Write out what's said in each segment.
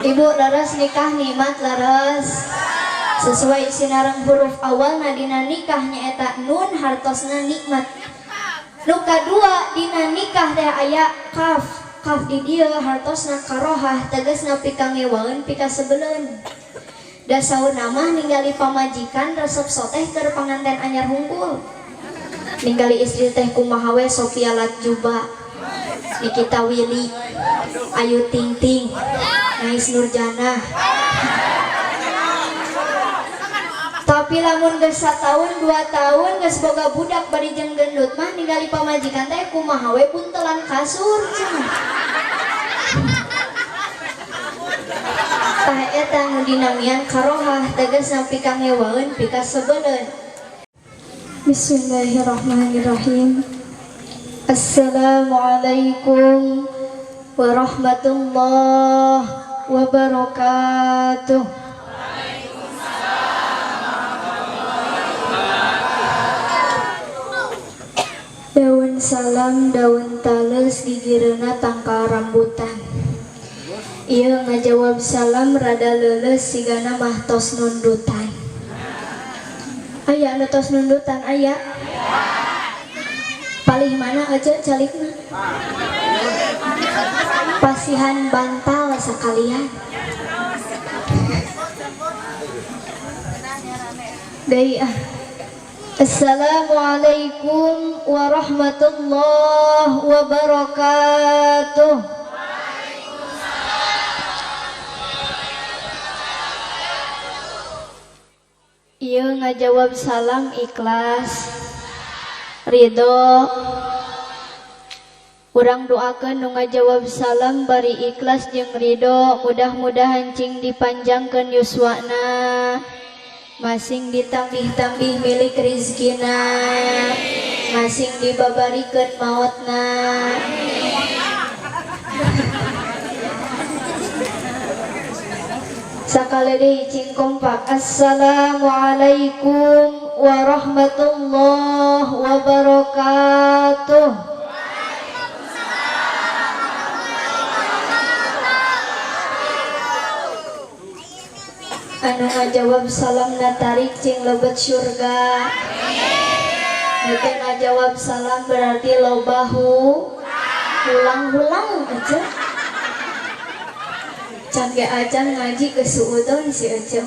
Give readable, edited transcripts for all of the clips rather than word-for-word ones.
Ibu laras nikah nikmat laras sesuai sinarang huruf awal nadina nikahnya eta nun hartosna nikmat. Nu kadua dina nikah teh aya kaf. Kaf di dieu hartosna karohah tegasna pika ngewaeun pika sebeleun. Da sauna mah ningali pamajikan resep soteh keur panganten anyar hungkul. Ningali istri teh kumaha we Sofia Latjuba, Nikita Willy, Ayu Ting Ting, Nais Nurjanah. Tapi lamun geus 1 tahun 2 tahun geus boga budak bari jeung gendut mah ningali pamajikan teh kumaha we buntelan kasur cenah. Tah eta nu dinamian karohah tegasna pika ngewaeun pika sebeleun. Bismillahirrahmanirrahim. Assalamualaikum warahmatullahi wabarakatuh. Daun salam daun tales gigireuna tangkal rambutan. Ieu ngajawab salam rada leuleus sigana mah tos nundutan. Aya anu tos nundutan aya? Palih mana aja calikna? Pasihan bantal sakalian. Deui ah. Assalamualaikum warahmatullahi wabarakatuh. Ieu ngajawab salam ikhlas ridho. Urang doakeun nu ngajawab salam bari ikhlas jeung ridho, mudah-mudahan cing dipanjangkeun yuswana, masing ditambih-tambih milik rizkina, masing dibabarikeun maotna. Sakali deui cing kompak. Assalamualaikum warahmatullahi wabarakatuh. Anu ngajawab salam natarik cing lebet surga. Nu teu ngajawab salam berarti lobahu ulang-ulang aja. Can ge acan ngaji ke suudon si Ece.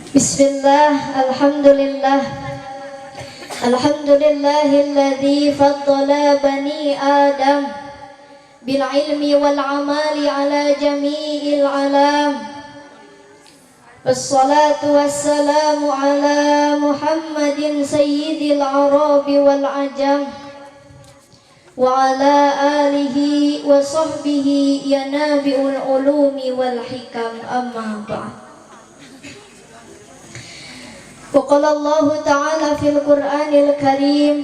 Bismillah, alhamdulillah. Alhamdulillahilladzi faddala bani Adam bil ilmi wal amali ala jami'il alam. Wassalatu wassalamu ala Muhammadin sayyidil arabi wal ajam wa ala alihi wa sahbihi ya nabiul ulumi wal hikam, amma ba'd. Wa qala Allah ta'ala fil Qur'anil Karim,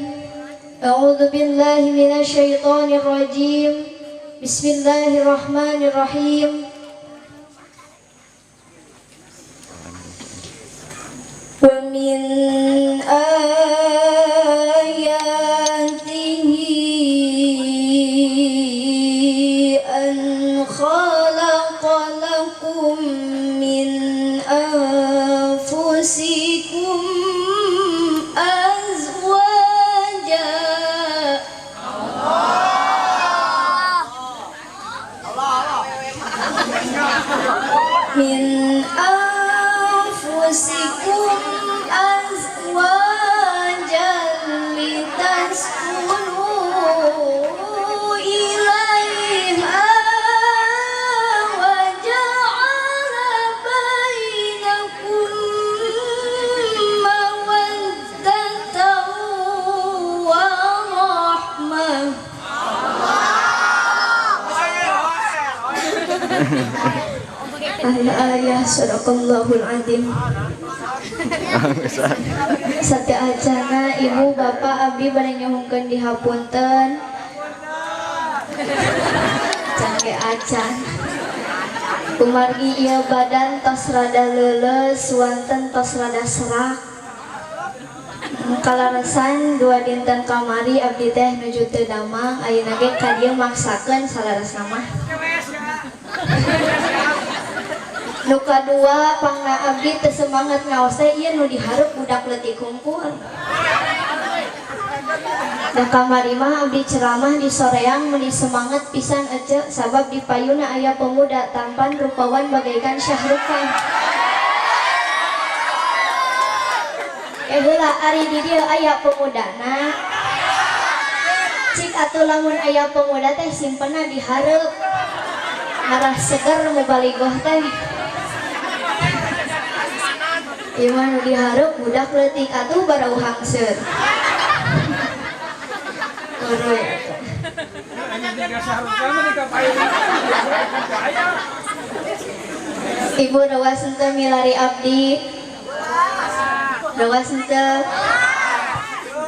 a'udzu billahi minasy syaithanir rajim, bismillahirrahmanirrahim. Wa min min anfusikum azwajan litaskunu ilaiha wa ja'ala bainakum mawaddatan wa rahmah. Ayah sadaqallahul adzim. Satya acana ibu bapak abdi bari nyuhungkeun dihapunten. Cangge acan. Kumargi ieu badan tos rada leuleus, wanten tos rada serak. Kalarasan 2 dinten kamari abdi teh nuju teu damang, ayeuna ge ka dieu maksakeun salaresna mah. Nu kadua pangna abdi teu semangat ngaos teh ieu nu dihareup budak leutik hungkul. Da kamari mah abdi ceramah di soreang meuli semangat pisan ece sabab di payuna aya pemuda tampan rupawan bagaikan Syahrukhan. Heula ari di dieu aya pemudana. Cik atuh lamun aya pemuda teh simpenna dihareup. Ngarah seger nu baligoh teh. Ieu mah nu dihareup budak leutik atuh barau hangseut. Ibu rawas henteu milari abdi. Rawas henteu.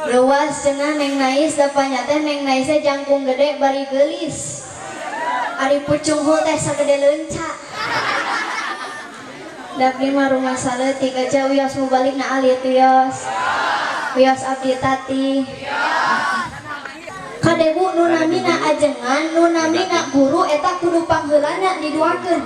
Rawas cenah Neng Nais da panya teh Neng Nais jangkung gede bari geulis. Ari pucung hul teh sagede leunca. Dapli mah rumah saleutik aja wios mu balik na alit wios. Wios abdi tati. Kadebu nu namina ajengan, nu namina guru eta kudu pangheulana diduakeun.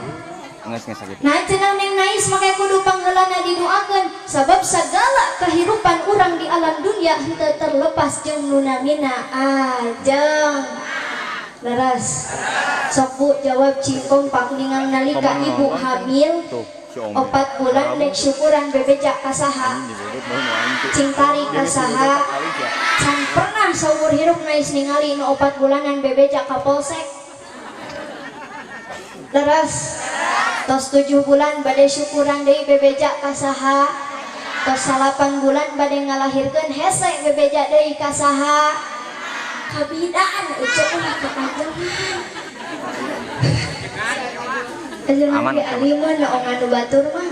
Nah cenah Neng Nais make kudu pangheulana diduakeun sabab sagala kehidupan urang di alam dunia henteu terlepas jeung nu namina ajeng. Leres. Sok Bu jawab cingkong pakningang nalika ibu hamil 4 bulan dek syukuran bebeja kasaha. Cingtari kasaha. Can pernah saumur hidup Nais ningali nu 4 bulanan bebeja ka polsek. Leres. Tos 7 bulan bade syukuran deui bebeja kasaha. Tos 8 bulan bade ngalahirkeun hese bebeja deui kasaha. Kabidaan ucap ulah ka panjenengan. Aman ge alimun oongan nu batur mah.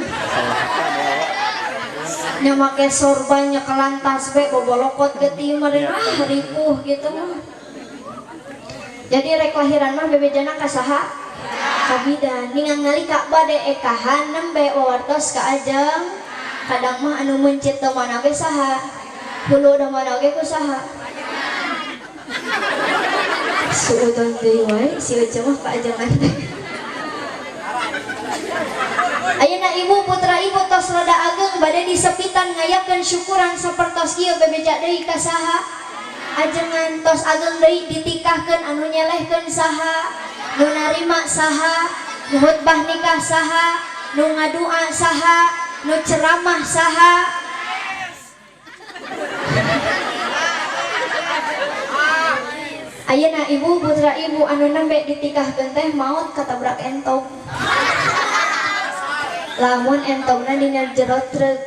Nya make sorban nya kelantas be bobolokot geuting meureun ripuh gitu mah. Jadi rek lahiran mah bebejana kasaha? Kabidan. Ningang nalika bade ekahan nembe wawartos ka ajeng. Kadang mah anu mencit teu mana ge saha? Hulu da mana ge ku saha? Suudon deui wae si Ece mah ka ajengan teh. Ayeuna ibu putra ibu tos rada ageng bade disepitan ngayapkeun syukuran sapertos kieu bebeja deui ka saha? Ajengan tos ageng deui ditikahkeun anu nyelehkeun saha? Nu narima saha? Nu khutbah nikah saha? Nu ngadua saha? Nu ceramah saha? Ayeuna ibu putra ibu anu nembe ditikahkeun teh maot katabrak entok. Lamun entongna dina jero truk.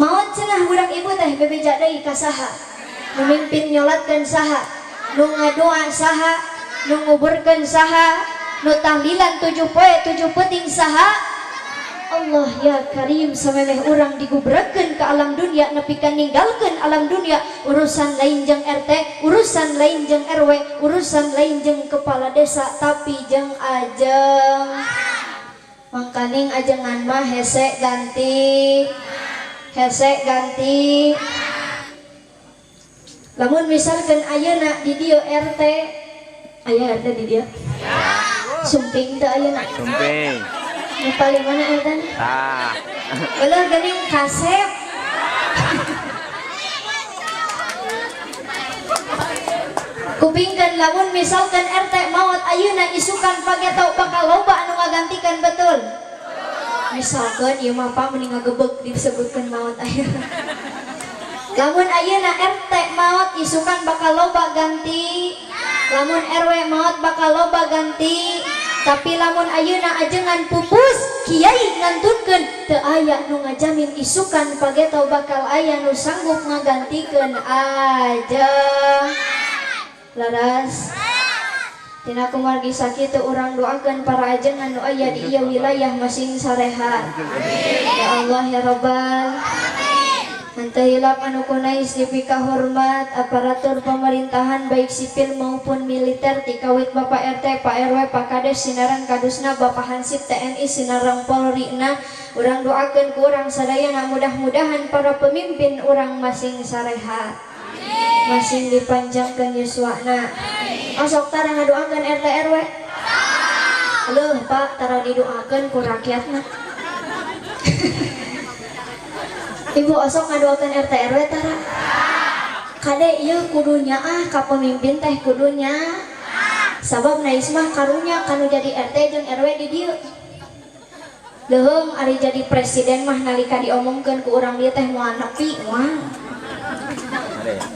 Maot cenah budak ibu teh bebeja deui ka saha? Nu mimpin nyolatkeun saha? Nu ngadoa saha? Nu nguburkeun saha? Nu tahlilan 7 poe 7 peuting saha? Allah ya Karim samemeh urang digubrekeun ka alam dunia nepi ka ninggalkeun alam dunia urusan lain jeung RT, urusan lain jeung RW, urusan lain jeung kepala desa tapi jeung ajeng. Mangkaning ajengan mah hese ganti. Lamun misalkan ayeuna di dieu RT, aya RT di dieu? Sumping teu ayeuna? Sumping. Nu paling mana eta? Tah. Beulah geuning kasep. Kupingkeun lamun misalkan RT maot ayeuna isukan pagetau bakal loba anu ngagantikan betul. Misalkan ieu mah pa mending ngagebeg disebutkeun maot ayeuna. Lamun ayeuna RT maot isukan bakal loba ganti. Lamun RW maot bakal loba ganti. Tapi lamun ayeuna ajengan pupus kiai ngantunkeun teu aya nu ngajamin isukan pagetau bakal aya nu sanggup ngagantikeun ajeng. Laras tina kumargi sakitu urang doakeun para ajengan nu aya di ieu wilayah masing sarehat. Ya Allah ya Rabbal. Henteu hilap anu kunais dipika hormat aparatur pemerintahan baik sipil maupun militer ti kawit Bapak RT, Pak RW, Pak Kades, sinareng kadusna, Bapak Hansip TNI, sinareng Polri-na. Urang doakeun ku urang sadayana mudah-mudahan para pemimpin urang masing sarehat. Masing dipanjangkeun yuswana. Osok tara ngadoakeun RT RW. Halo Pak, tara didoakan ku rakyatna. Ibu osok ngadoakan RT RW tara. Kade ieu kudunya ka pemimpin teh kudunya. Sabab nais mah karunya kanu jadi RT jeung RW di dieu. Leuheung ari jadi presiden mah nalika diomongkeun ku urang dieu teh moal nepi moal.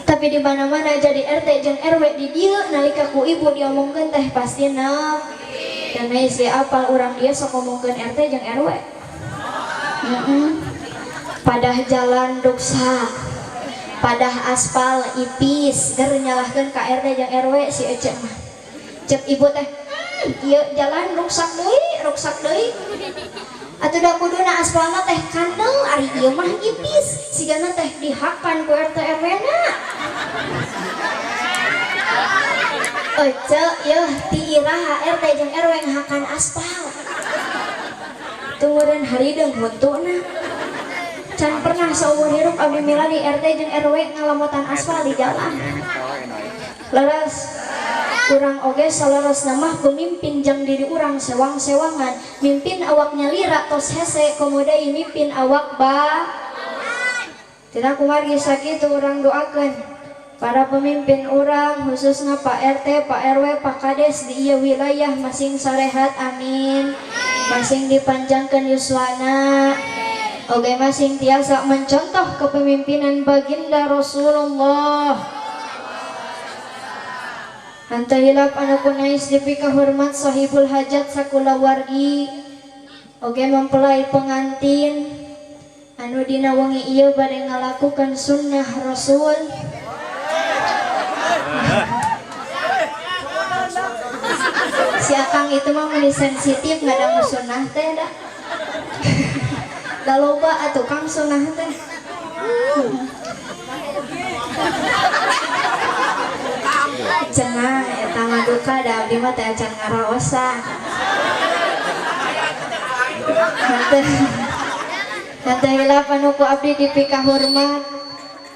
Tapi di mana-mana jadi RT jeung RW di dieu nalika ku ibu diomongkeun teh pasti nepi. Dan nais ge apal urang dieu sok ngomongkeun RT jeung RW. Padah jalan duksa, padah aspal ipis, ger nyalahkeun ka RT jeung RW si Ece mah. Cek ibu teh, ieu jalan ruksak deui. Atuh da kuduna aspalna teh kandel, ari ieu mah ipis, sigana teh dihakan ku RT RW na. Ece yeuh ti iraha RT jeung RW ngahakan aspal. Tunggureun harideung huntuna. Can pernah seumur hidup abdi mila di RT jeung RW ngalamotan aspal di jalan. Leres urang oge salorosna mah pemimpin jeung diri urang sewang-sewangan, mimpin awaknya lira tos hese komoda mimpin awak ba. Tina kumargi sakitu urang doakeun para pemimpin urang khususna Pak RT, Pak RW, Pak Kades di ieu wilayah masing sarehat amin. Masing dipanjangkeun yuswana. Oge masing tiasa mencontoh kepemimpinan baginda Rasulullah. Hanta hilap anu kunais dipika hormat sahibul hajat sakula wargi. Oge mempelai pengantin anu dina wengi ieu bade ngalakukan sunnah Rasul. Si akang itu mah meni sensitif ngadang sunnah teh da. Da loba atuh kang sunnah teh. Cenah eta mah duka da abdi mah teh acan ngaraosan. Hante hilap anu ku abdi dipika hormat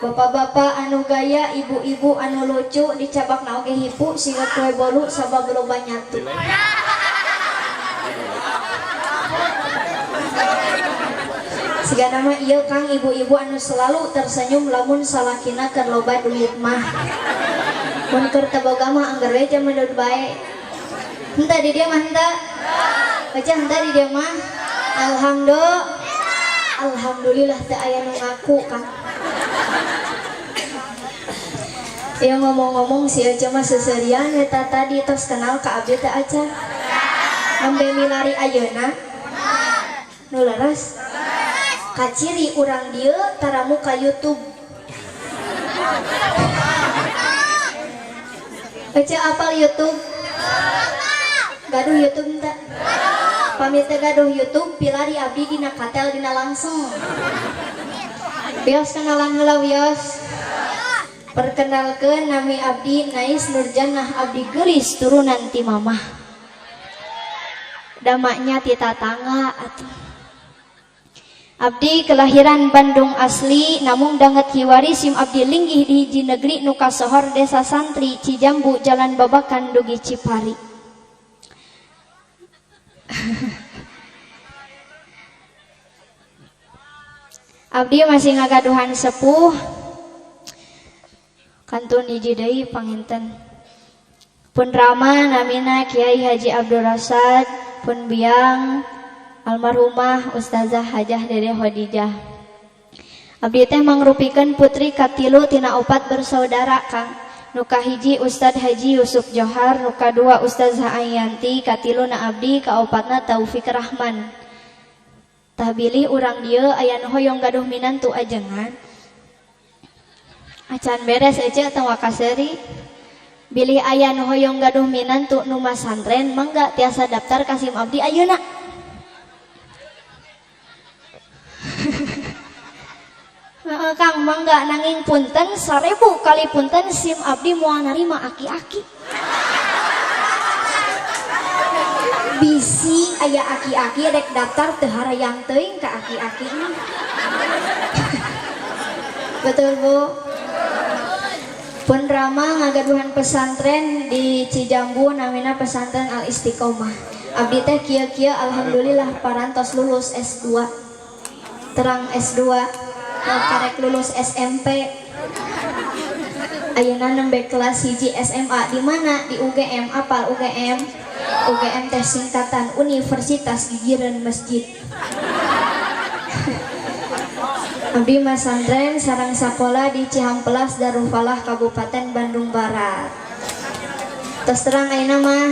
bapak-bapak anu gaya, ibu-ibu anu lucu, dicabakna oge hipu siga kue bolu sabab loba nyatu. Siga nama ieu kang ibu-ibu anu selalu tersenyum lamun salakina keur loba duit mah. Mun keur teu boga mah anggar we jaman deud bae. Henteu di dieu mah henteu. Baca henteu di dieu mah. Alhamdulillah teu aya nu ngaku kang. Ya ngomong-ngomong si Ece mah seserian eta tadi tos kenal ka abdi teh acan. Nembe milari ayeuna. Nu leres. Kaciri urang dieu taramu ka YouTube. Ece apal YouTube? Gaduh YouTube teh. Pamit teh gaduh YouTube pilari abdi dina katel dina langsung. Bios kenalan heula bios. Perkenalkeun nami abdi Nais Nurjanah abdi geulis turunan ti mamah. Damaknya ti tatangga atuh. Abdi kelahiran Bandung asli namun danget hiwari sim abdi linggih di hiji negeri nu kasohor Desa Santri Cijambu Jalan Babakan dugi Cipari. Abdi masih ngagaduhan sepuh kantun hiji deui panginten. Pun rama namina Kiai Haji Abdul Rasad, pun biang almarhumah Ustazah Hajah Dede Khadijah. Abdi teh mangrupikeun putri katilu tina 4 bersaudara kang. Nu kahiji Ustad Haji Yusuf Johar, nu kadua Ustazah Ayanti, katiluna abdi, kaopatna Taufik Rahman. Tah bilih urang dieu aya nu hoyong gaduh minantu ajengan. Acan beres Ece teu wakaseri. Bilih aya nu hoyong gaduh minantu nu masantren mangga tiasa daftar ka SIM abdi ayeuna. Kang mangga nanging punten 1000 kali punten SIM abdi moal narima aki-aki. Bisi aya aki-aki rek daftar teu harayang teuing ka aki-aki. Betul Bu? Pun rama ngagaduhan pesantren di Cijambu namina pesantren Al Istiqomah. Abdi teh kieu-kieu alhamdulillah parantos lulus S2. Terang S2, mau karek lulus SMP. Ayeuna nembe kelas 1 SMA di mana? Di UGM. Apal UGM? UGM teh singkatan Universitas Gigireun Masjid. Abdi masantren sareng sakola di Cihampelas Darul Falah Kabupaten Bandung Barat. Terus terang ayeuna mah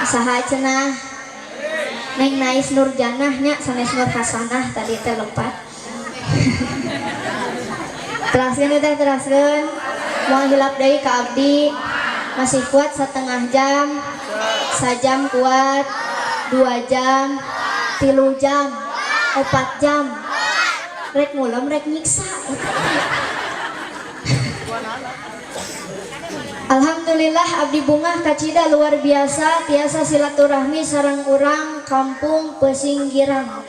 saha cenah Neng Nais Nurjanah nya sanes Nur Hasanah tadi teh lepat. Teraskeun teh teraskeun moal hilap deui ka abdi masih kuat setengah jam, sajam kuat, 2 jam, 3 jam, 4 jam. Rek ngulem rek nyiksa. Alhamdulillah abdi bungah kacida luar biasa tiasa silaturahmi sareng urang kampung Pesinggiran.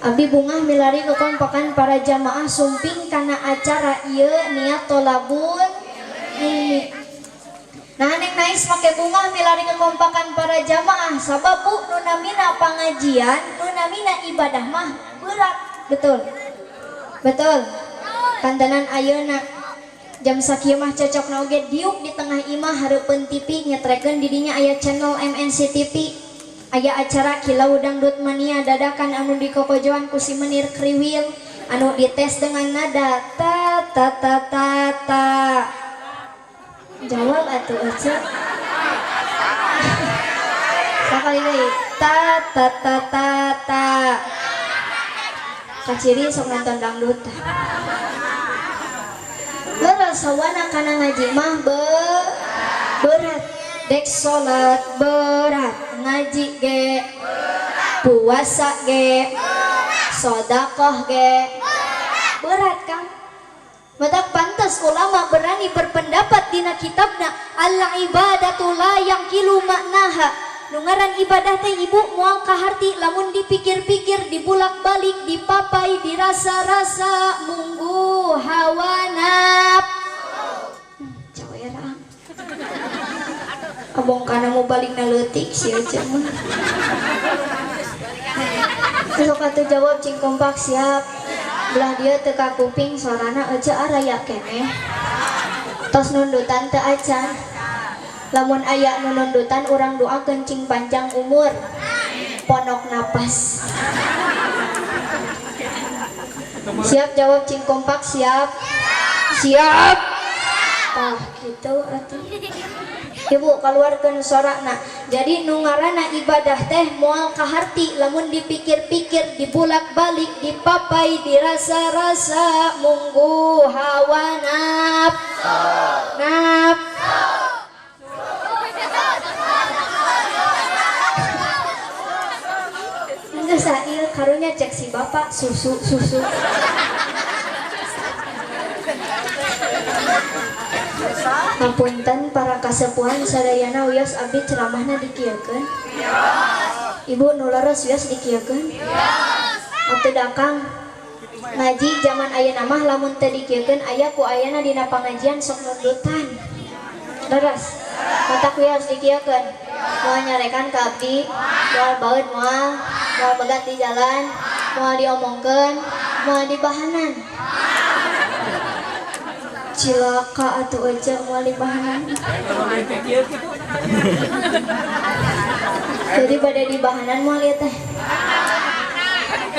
Abdi bungah milari kekompakan para jamaah sumping kana acara ieu niat tolabul ilmi. Nah Neng Nais make bungah milari kekompakan para jamaah sabab bu nu namina pangajian, nu namina ibadah mah berat, betul. Betul. Kantanan ayeuna jam sakieu mah cocokna oge diuk di tengah imah hareupeun TV nyetrekeun di dinya aya channel MNC TV. Aya acara Kilau Dangdut Mania dadakan anu dikokojoan ku si Menir Kriwil anu dites dengan nada ta ta ta ta ta. Jawab atuh ece. Sakali deui ta ta ta ta ta. Kaciri sok nonton dangdut. Sawana kana ngaji mah berat, dek salat berat, ngaji ge puasa ge sedekah ge berat kan. Matak pantas ulama berani berpendapat dina kitabna al ibadatu la yanqilu maknaha. Nu ngaran ibadah teh ibu moal kaharti lamun dipikir-pikir, dibulak-balik, dipapai, dirasa-rasa munggu hawa nafsu. Cawerang. Abong kana mau balik na leutik sih aja mah. Sok atuh jawab cing kompak siap. Belah dia teu ka kuping suarana aja araya keneh. Tos nundutan teu acan. Lamun aya nu nundutan urang doakeun cing panjang umur. Ponok napas. Siap jawab cing kompak siap. Siap. Tah gitu atuh. Ibu keluarkeun sorana. Jadi nu ngaranna ibadah teh moal kaharti lamun dipikir-pikir, dibulak-balik, dipapai, dirasa-rasa munggu hawa nafsu. Enggak sail karunya cek si bapak susu. Hapunten para kasepuhan sadayana wios abdi ceramahna dikieukeun. Ibu nu leres wios dikieukeun. Atuh dakang ngaji zaman ayeuna mah lamun teu dikieukeun aya ku ayana dina pangajian sok nundutan. Leres. Matak wios dikieukeun. Moal nyarekan ka abdi, moal baeud moal begat di jalan, moal diomongkeun, moal dibahanan. Cilaka atuh aja moal dibahanan. Jadi pada dibahanan moal ieu teh.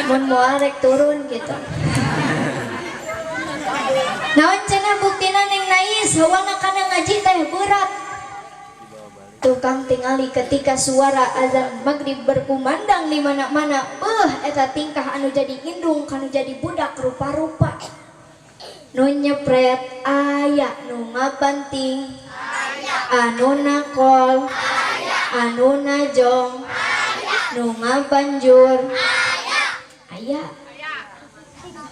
Mun moal rek turun gitu. Naon cenah buktina Neng Nais hawana kana ngaji teh berat. Tukang tingali ketika suara azan maghrib berkumandang di mana-mana. Eta tingkah anu jadi indung kanu jadi budak rupa-rupa. Nu nyepret aya nu ngabanting, anu nakol, anu najong, nu ngabanjur aya.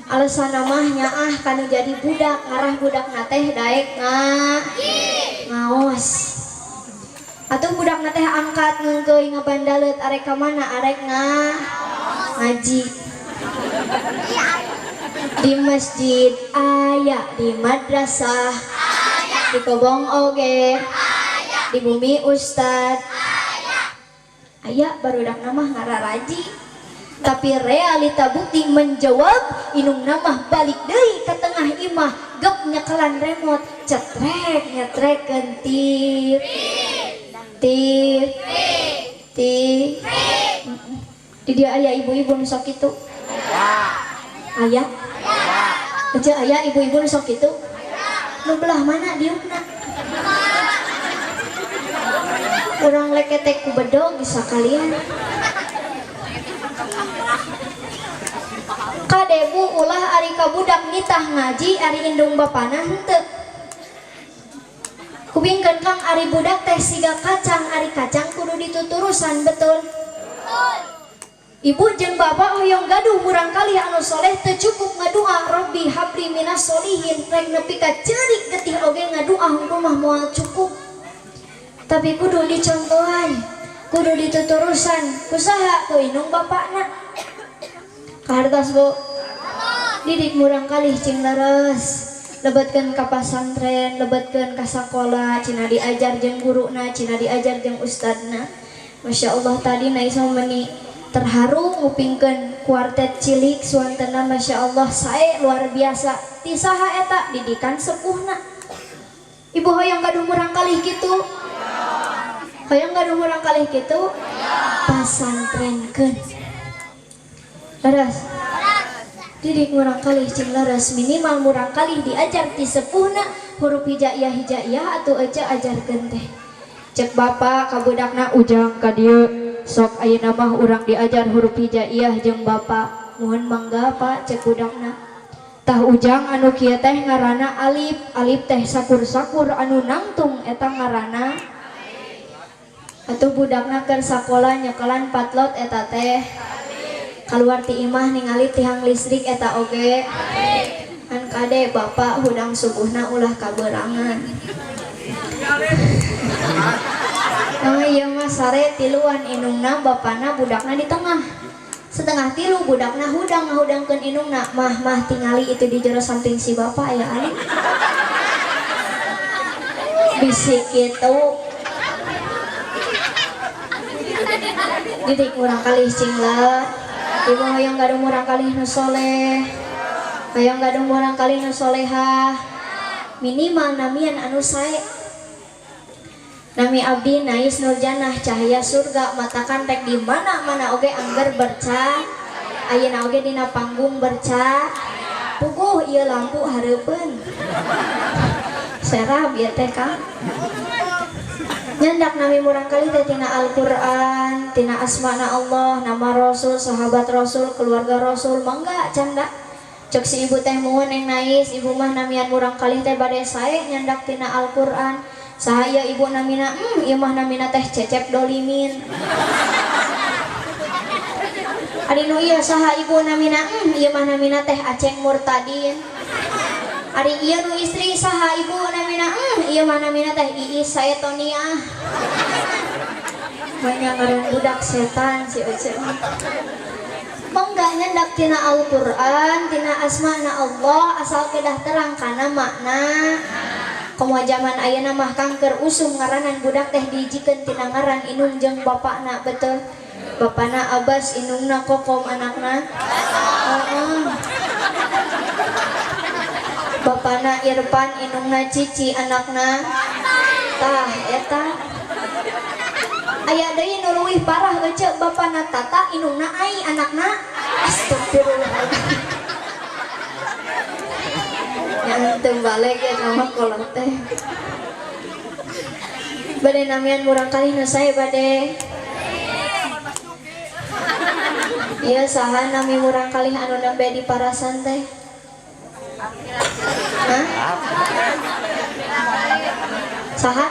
Alasan namanya kanu jadi budak ngarah budak nateh daek ngaos. Atuh budak nateh angkat ngeungkeuy ngabandaleut arek ka mana arek ngaji. Di masjid aya, di madrasah aya, di kobong oge aya, di bumi ustad aya. aya barudak namah ngararaji. Tapi realita bukti menjawab inung namah balik deui ka tengah imah gep nyekelan remote cetrek nyetrekeun tip tip tip. Di dia aya ibu-ibu nu sok kitu. Aya? Aja aya ibu-ibu nu sok kitu. Nu belah mana diukna? Urang leketek ku bedog bisa kalian. Kadebu ulah ari kabudak nitah ngaji ari indung bapana henteu. Kupingkeun Kang ari budak teh siga kacang, ari kacang kudu dituturusan betul. Ibu jeung bapak hoyong gaduh murang kali anu soleh teu cukup ngadua Rabbi habli minas solihin rek nepi ka ceurik getih oge ngadua hungkul mah moal cukup. Tapi kudu dicontohan, kudu dituturusan kusaha ku indung bapakna. Kahartos Bu, didik murang kalih cing leres, lebetkeun ka pasantren, lebetkeun ka sakola, cina diajar jeung guruna, cina diajar jeung ustadna. Masya Allah tadi naisa meni terharu ngupingkeun kuartet cilik suantena. Masya Allah sae luar biasa. Ti saha eta didikan sepuhna. Ibu hoyong gaduh murang kalih kitu. Hoyong gaduh murang kalih kitu. Pasantrenkeun. Leres. Didik murang kalih cing leres, minimal murang kalih diajar ti sepuhna huruf hijaiyah atuh aja ajarkeun teh. Cek bapak ka budakna ujang ka dieu sok ayeuna mah urang diajar huruf hijaiyah jeung bapak. Mohon mangga Pak cek budakna. Tah ujang anu kieu teh ngaranna alif, alif teh sakur-sakur anu nangtung eta ngaranna. Atuh budakna keur sakola nyekelan patlot eta teh. Keluar ti imah ningali tiang listrik eta oge. Kan kade bapak hudang subuhna ulah kaberangan. Oh iya mah sare tiluan inungna bapana budakna di tengah. Setengah tilu budakna hudang ngahudangkeun inungna. Mah tingali itu di jero samping si bapak ya ali. Bisik kitu. Didik urang kalih cingla. Ibu hoyong gaduh murang kalih nu soleh, hoyong gaduh murang kalih nu solehah. Minimal namian anu sae. Nami abdi nais nurjanah cahaya surga matakan rek di mana-mana oge angger bercah. Ayeuna oge dina panggung bercah. Puguh ieu lampu hareupeun. Serah bieu teh Kang. Nyandak nami murang kali teh tina Al-Qur'an, tina asmana Allah, nama Rasul, sahabat Rasul, keluarga Rasul, mangga canda. Cok si ibu teh muhun yang nais, ibu mah namian murang kali teh bade sae nyandak tina Al-Qur'an. Sahaya ibu namina, ieu mah namina teh Cecep Dolimin. Ari nu ieu saha ibu namina, ieu mah namina teh Aceng Murtadin. Ari ieu nu istri saha ibu namina, ieu mah namina teh Iis Saetonia. Banyak ngaran budak setan si Ece. Mangga nyandak tina Al-Qur'an, tina asmana Allah asal kedah terang kana makna. Komo zaman ayeuna mah Kang keur usum ngaranan budak teh dijikeun tina ngaran inung jeung bapakna betul. Bapana Abbas, inungna Kokom anakna. Bapana Irfan, inungna Cici anakna. Tah eta aya deui nu leuwih parah ece bapana Tata, inungna Ai anakna. Astagfirullahaladzim. Yang tembalik ya nama kolot teh. Bade namian murang kali nu sae bade. Iya saha nami murang kali anu nembe di parasan teh. Hah? Saha?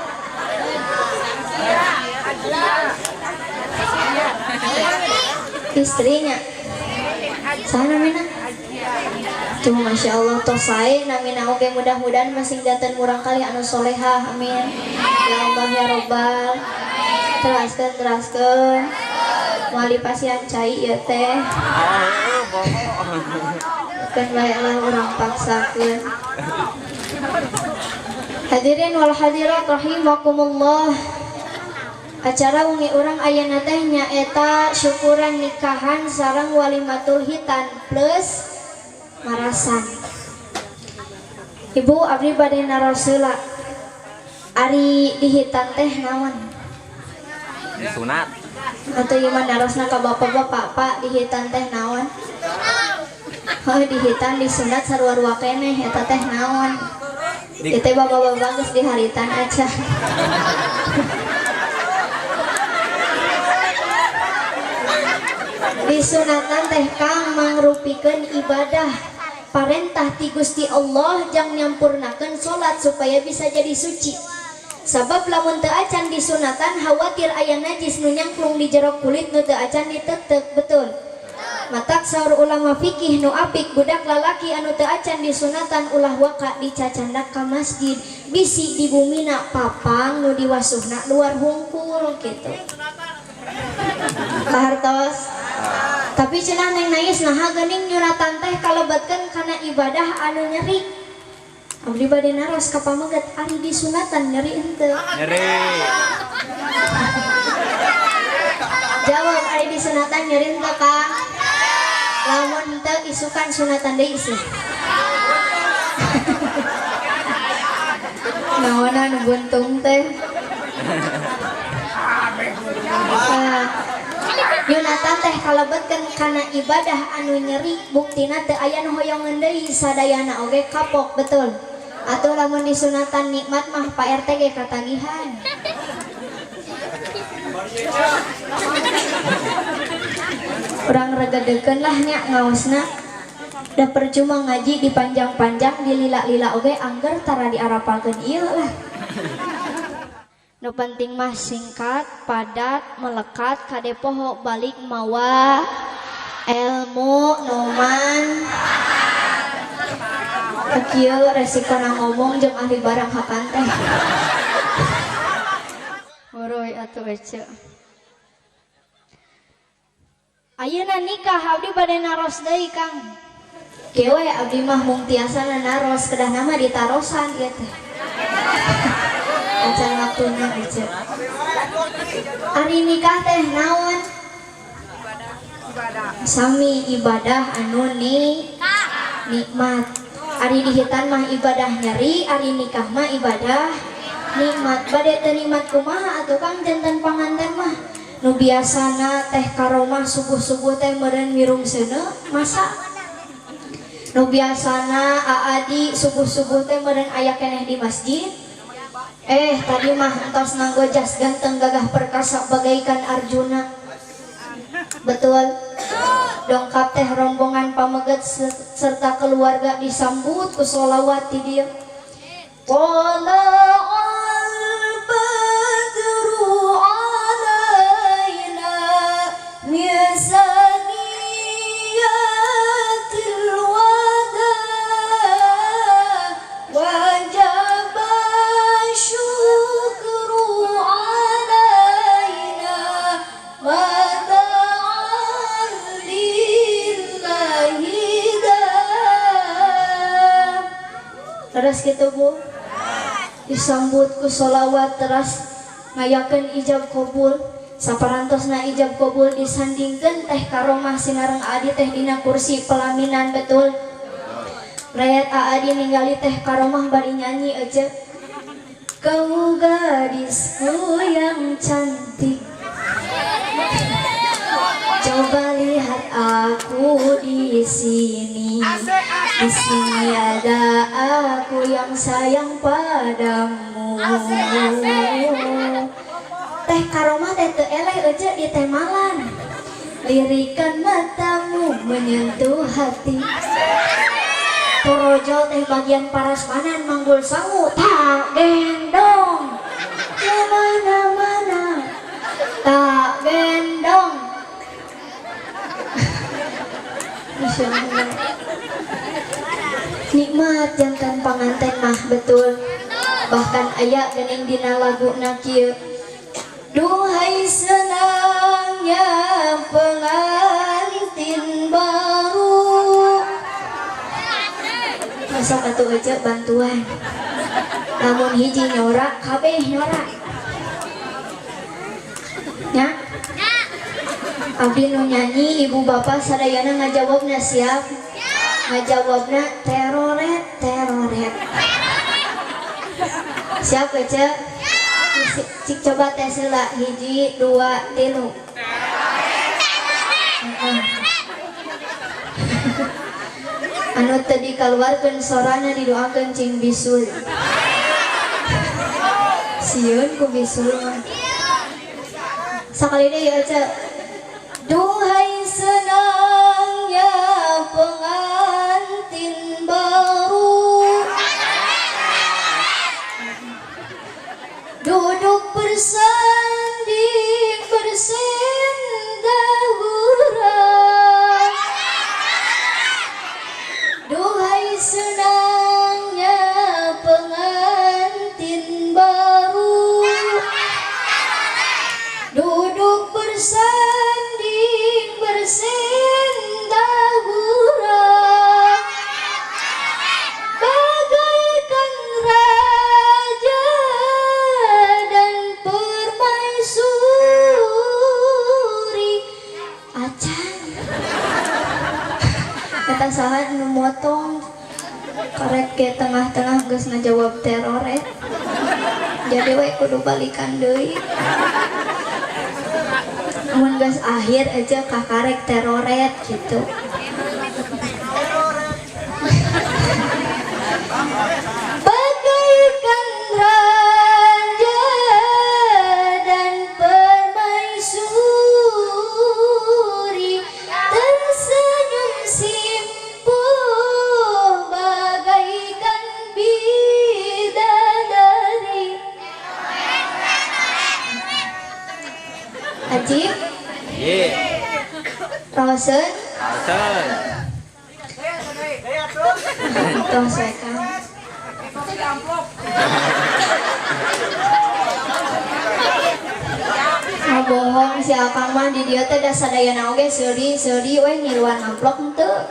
Istrinya. Saha namina? Tuh Masya Allah toh sae namina oge mudah-mudahan masing janten murang kali anu solehah amin. Ya Allah ya Robbal. Teraskeun. Wali pasien cai ieu teh. Kan baiklah orang paksakeun. Hadirin wal hadirat rahimakumullah. Acara wengi urang ayeuna teh nyaeta syukuran nikahan sareng walimatul hitan plus marasan. Ibu abdi bade naros heula. Ari dihitan teh naon? Disunat. Atuh ieu mah narosna ka bapak-bapak, Pak, dihitan teh naon? Oh, dihitan disunat sarua-rua keneh eta teh naon? Itu bapak-bapak geus diharitan aja. Disunatan teh Kang mangrupikeun ibadah parentah ti Gusti Allah jang nyampurnakeun salat supaya bisa jadi suci. Sabab lamun teu acan disunatan khawatir aya najis nu nyangklung di jero kulit nu teu acan ditetek, betul. Matak saur ulama fikih nu apik budak lalaki anu teu acan disunatan ulah waka dicacandak ka masjid bisi di bumina papang nu diwasuhna luar hungkul kitu. Pahartos. Tapi cenah neng nais naha geuning nyuratan teh kalebatkeun kana ibadah anu nyeri. Abdi bade naros ka pameget ari disunatan nyeri henteu. Nyeri. Jawab ari disunatan nyeri henteu Kang? Lamun henteu isukan sunatan deui sih. Naon anu buntung teh? Yunatan teh kalebetkeun kana ibadah anu nyeri buktina teu aya nu hoyongeun deui sadayana oge kapok, betul. Atuh lamun disunatan nikmat mah Pak RT ge katagihan. Urang regedekeun lah nya ngaosna. Da percuma ngaji dipanjang-panjang dilila-lila oge angger tara diarapalkeun ieu lah. Nu penting mah singkat, padat, melekat, kade poho balik mawa ilmu numan. Kieu resiko na ngomong jeung ahli barang hakan teh. Horoy atuh ece. Ayeuna nikah abdi bade naros deui Kang. Kieu we abdi mah mung tiasana naros kedah nama ditarosan ieu teh. Acan waktuna ece. Ari nikah teh naon? Sami ibadah anu nikmat. Ari dihitan mah ibadah nyeri, ari nikah mah ibadah nikmat. Bade teu nikmat kumaha atuh Kang janten panganten mah? Nu biasana teh karomah subuh-subuh teh meureun mirung seuneu masa? Nu biasana aadi subuh-subuh teh meureun aya keneh di masjid? Tadi mah entos nganggo jas ganteng gagah perkasa bagaikan Arjuna. Betul. Dongkap teh rombongan pameget serta keluarga disambut ku sholawat di dieu. Tala'al badru 'alaina min saniyatil wada wajaba syukru 'alaina terus gitu Bu, disambut ku sholawat terus ngayakeun ijab kabul. Saparantosna ijab kabul disandingkeun teh karomah sinareng adi teh dina kursi pelaminan, betul. Rayat adi ningali teh karomah bari nyanyi aja. Kau gadisku yang cantik, coba lihat aku di sini. Di sini ada aku yang sayang padamu. Teh karomah teh teu eleh aja di temalan. Lirikan matamu menyentuh hati. Torojol teh bagian parasmanan manggul sangu tak gendong kemana-mana, tak gendong. Nikmat jantan panganten mah, betul. Bahkan aya geuning dina laguna kieu. Duhai senangnya pengantin baru. Masuk atuh aja bantuan. Namun hiji nyorak kabeh nyorak. Abdi nu nyanyi ibu bapak sadayana ngajawabna siap. Ngajawabna teroret teroret. Siap aja. Cik coba tes heula 1 2 3. Anu tadi keluarkan sorana didoakan cing bisul. Sieun ku bisul mah. Sakali deui aja. Duhai senangnya pengantin baru, duduk bersanding bersendahura. Duhai senangnya pengantin baru, duduk bersanding bersendahura, bagaikan raja dan permaisuri. Acan kata saha nu motong karek ke tengah-tengah geus ngajawab teroret. Jadi we kudu balikan deui. Mun geus akhir aja kakarek teroret gitu. Bagaikan raja dan permaisuri, tersenyum simpuh bagaikan bidadari. Ajib Rosen Toh sekan bohong si Akang mah di dia teh da sadayana oge seuri we ngiluan amplop henteu.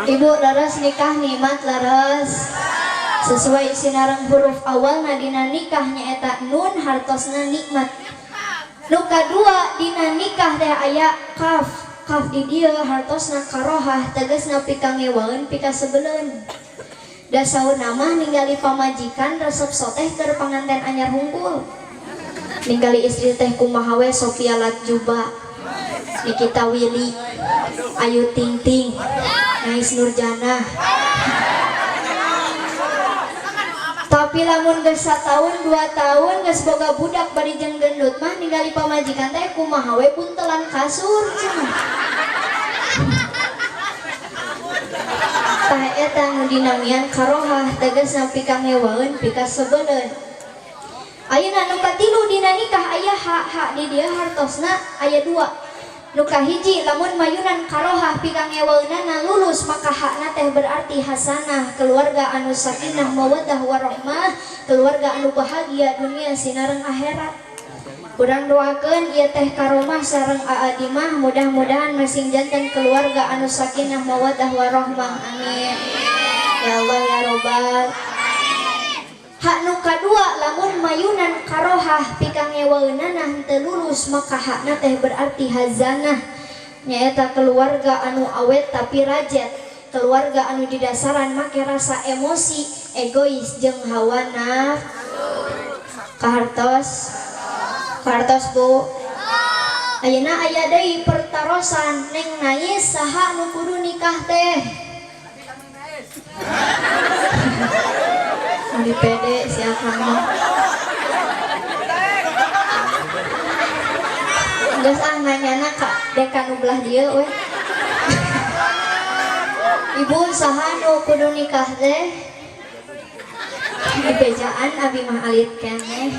Ibu leres nikah nikmat leres. Sesuai sinarang huruf awal dina nikahnya eta nun hartosna nikmat. Nu kadua dina nikah teh aya kaf. Kaf di dieu hartosna karohah tegasna pika ngewaeun pika sebeleun. Da sauna mah ningali pamajikan resep soteh keur panganten anyar hungkul. Ningali istri teh kumaha we Sofia Latjuba, Nikita Willy, Ayu Ting Ting, Nais Nurjanah. Tapi lamun geus 1 tahun 2 tahun geus boga budak bari jeung gendut mah ningali pamajikan teh kumaha we buntelan kasur cenah. Tah eta nu dinamian karohah tegasna pika ngewaeun pika sebeleun. Ayeuna nu katilu dina nikah aya hak-hak di dieu hartosna aya 2. Nu kahiji lamun mayunan karohah pika ngewaeunana lulus maka hakna teh berarti hasanah, keluarga anu sakinah mawaddah warahmah, keluarga anu bahagia dunia sinareng akhirat. Urang doakeun ieu teh karomah sareng aadimah mudah-mudahan masing janten keluarga anu sakinah mawaddah warahmah. Amin. Ya Allah ya Robbal. Hak nu kadua lamun mayunan karohah pika ngewaeunana henteu lulus maka hakna teh berarti hazanah, nyaeta keluarga anu awet tapi rajet, keluarga anu didasaran make rasa emosi, egois jeung hawa nafsu. Kahartos Bu. Ayeuna aya deui pertarosan Neng Nais saha nu kudu nikah teh. Di pede si Akang mah. Geus nanyana ka dekan nu belah dieu we. Ibu saha nu kudu nikah teh? Di bejaan abi mah alit keneh.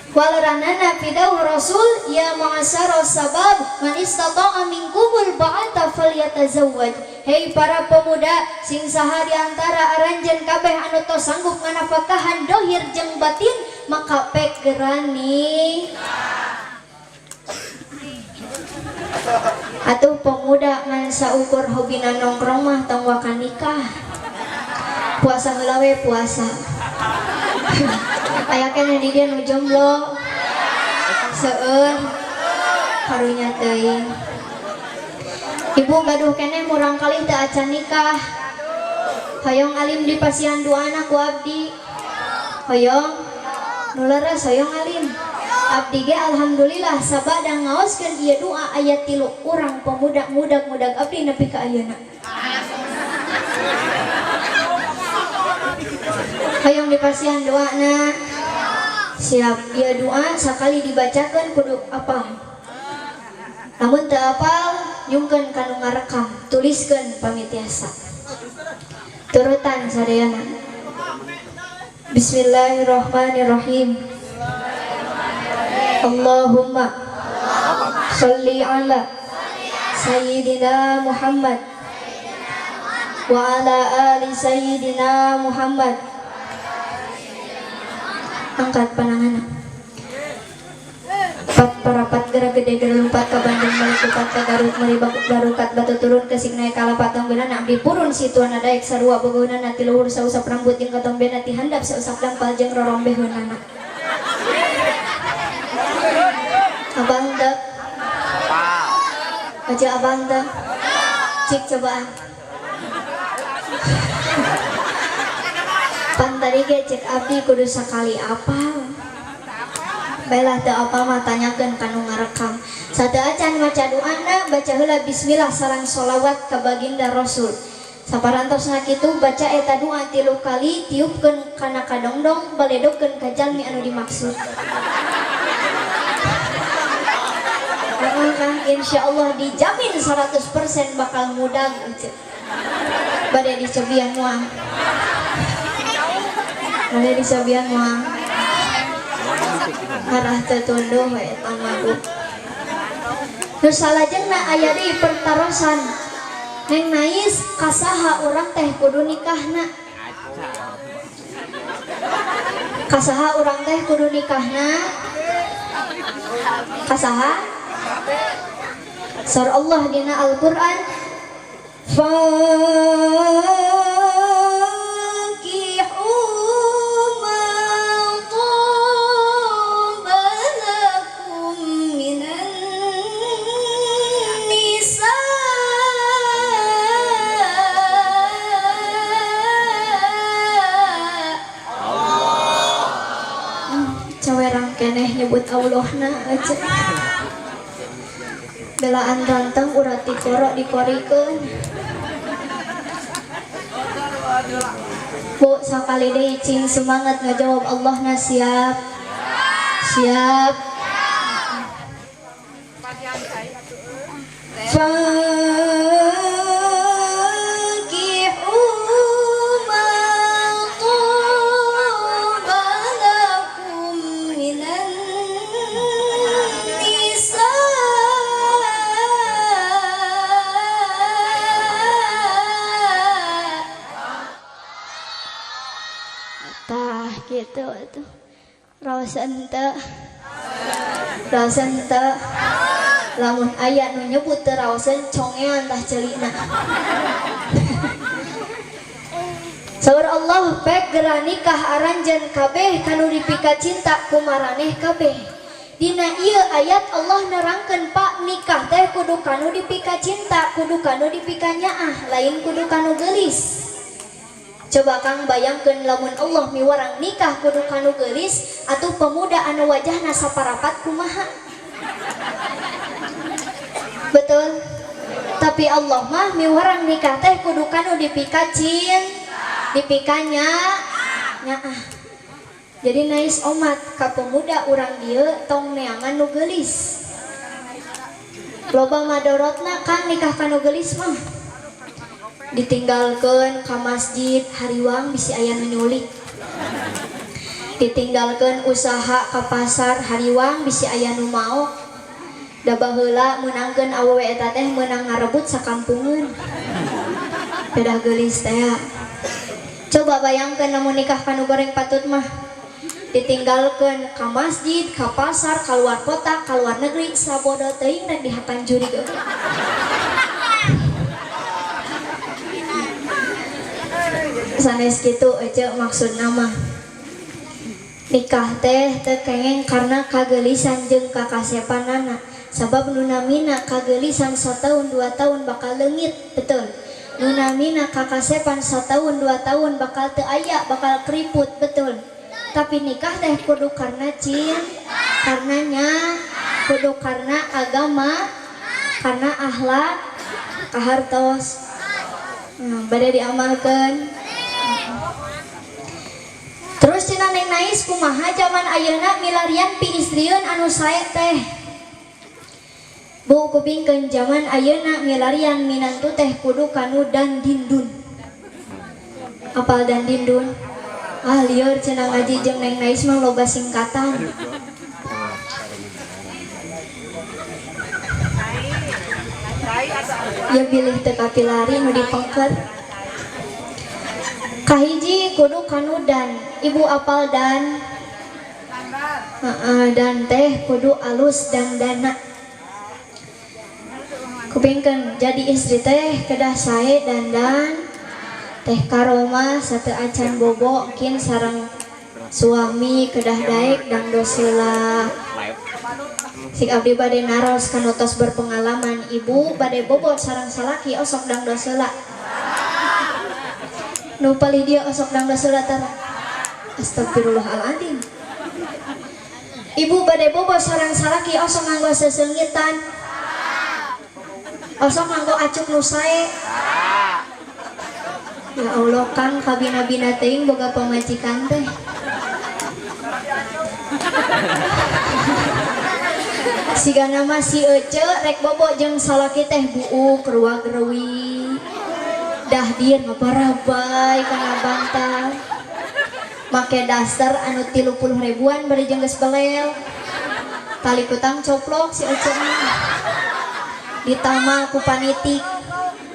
Walaranana fidaw Rasul ya ma'asyara sabab man istata'a minkumul ba'ata falyatazawwaj. Hei para pemuda sing saha di antara aranjeun kabeh anu tos sanggup nganafakahan dohir jeung batin maka pek gerani. Atuh pemuda ngan saukur hobina nongkrong mah tong waka nikah. Puasa heula we puasa. Aya keneh di dieu nu jomblo. Seueur karunya teuing. Ibu gaduh keneh murang kalih teu acan nikah. Hoyong alim dipasihan duana ku abdi. Hoyong nu leres hoyong alim. Abdi ge alhamdulillah sabada ngaoskeun ieu doa aya 3 urang pemuda mudag-mudag abdi nepi ka ayeuna. Hoyong dipasihan doana. Siap ieu doa sakali dibacakeun kudu apal. Lamun teu apal nyungkeun kanu ngarekam, tuliskeun pamitiasa. Turutan sadayana. Bismillahirrahmanirrahim. Allahumma sholli ala Sayyidina Muhammad wa ala ali Sayyidina Muhammad. Angkat panangan. Parapat gara gede gara lumpat ke Bandung balik lupat ke Garut meribak barukat batu turun ke Signai kalapat tongbenan abdi purun situana daek sarua bogonan nati luhur sausap rambut jeung katomben nati handap sausap dampal jeung rorombeheunana. Abang teh baca abang teh cik cobaan pantari ge cek abdi kudu sakali apal. Baiklah teu apal mah tanyakeun kanu ngarekam. Sateu acan maca doana baca heula bismillah sareng sholawat ka baginda Rasul. Saparantosna kitu baca eta doa 3 kali tiupkeun kana kadongdong baledogkeun ka jalmi anu dimaksud. Kan insyaallah dijamin 100% bakal mudag ece. Bade dicobian moal. Bade dicobian moal. Harah tetunduh eta mabuk. Nu salajengna aya deui pertarosan. Neng Nais kasaha urang teh kudu nikahna? Kasaha urang teh kudu nikahna? Kasaha? Sur Allah dina Al-Qur'an keneh nyebut Allahna aja. Belaan ranteng urat dikorok dikorikeun. Bu sakali deui cing semangat ngajawab Allahna siap. Siap. Gitu tuh raosan teh lamun aya nu nyebut teu raosan congean tah ceulina. Saur Allah pek geura nikah aranjeun kabeh kanu dipika cinta ku maraneh kabeh. Dina ieu ayat Allah nerangkeun pak nikah teh kudu kanu dipika cinta, kudu kanu dipika nyaah, lain kudu kanu geulis. Coba Kang bayangkeun lamun Allah miwarang nikah kudu kanu geulis atuh pemuda anu wajahna saparapat kumaha. Betul. Tapi Allah mah miwarang nikah teh kudu kanu dipika dipikanya nyaah. Jadi nais omat ka pemuda urang dieu tong neangan nu geulis. Loba madorotna Kang nikah kanu geulis mah. Ditinggalkeun ka masjid hariwang bisi aya nu nyulik. Ditinggalkeun usaha ka pasar hariwang bisi aya nu maok. Da baheula meunangkeun awewe eta teh meunang ngarebut sakampungeun. Pedah geulis teh. Coba bayangkeun lamun nikah kanu goreng patut mah. Ditinggalkeun ka masjid, ka pasar, ka luar kota, ka luar negeri, sabodo teuing rek dihakan juri ge. Sanes gitu aja maksud nama Nikah teh tekengeng karena kagelisan jeung kakasepanana. Sabab nunamina kagelisan 1 tahun 2 tahun bakal leungit, betul. Nunamina kakasepan 1 tahun 2 tahun bakal teu aya, bakal keriput, betul. Tapi nikah teh kudu karena karenanya kudu karena agama, karena akhlak, kahartos. Bade diamalkeun. Terus cenah Neng Nais kumaha zaman ayeuna milarian pi istrieun anu sae teh. Bu kupingkeun zaman ayeuna milarian minantu teh kudu kanu dandindun. Apal dandindun? Ah lieur cenah ngaji jeung Neng Nais mah loba singkatan. Ya pilih teu kapilari nu dipengker. Kahiji kudu kanu dan, ibu apal dan? Dan teh kudu alus dan dana. Kupingkeun jadi istri teh kedah sae dandan teh karoma sateu acan bobo kin sareng suami kedah daek dangdos heula. Sik abdi bade naros kanotos berpengalaman, ibu bade bobot sareng salaki osok dangdos heula. Nu palih dia osok dangdos heula tara. Astagfirullahaladzim. Ibu bade bobot sareng salaki osok nganggo seseungitan. Osok nganggo acuk nu sae. Ya Allah Kang kabina-bina teuing boga pamajikan teh. Sigana mah si Ece rek bobo jeung salaki teh buuk ruwag-rewi. Dah dir ngabarabay kana bantal. Make daster anu 30 ribuan bari jeung geus belel. Tali kutang coplok si Ece mah. Ditamal ku panitik.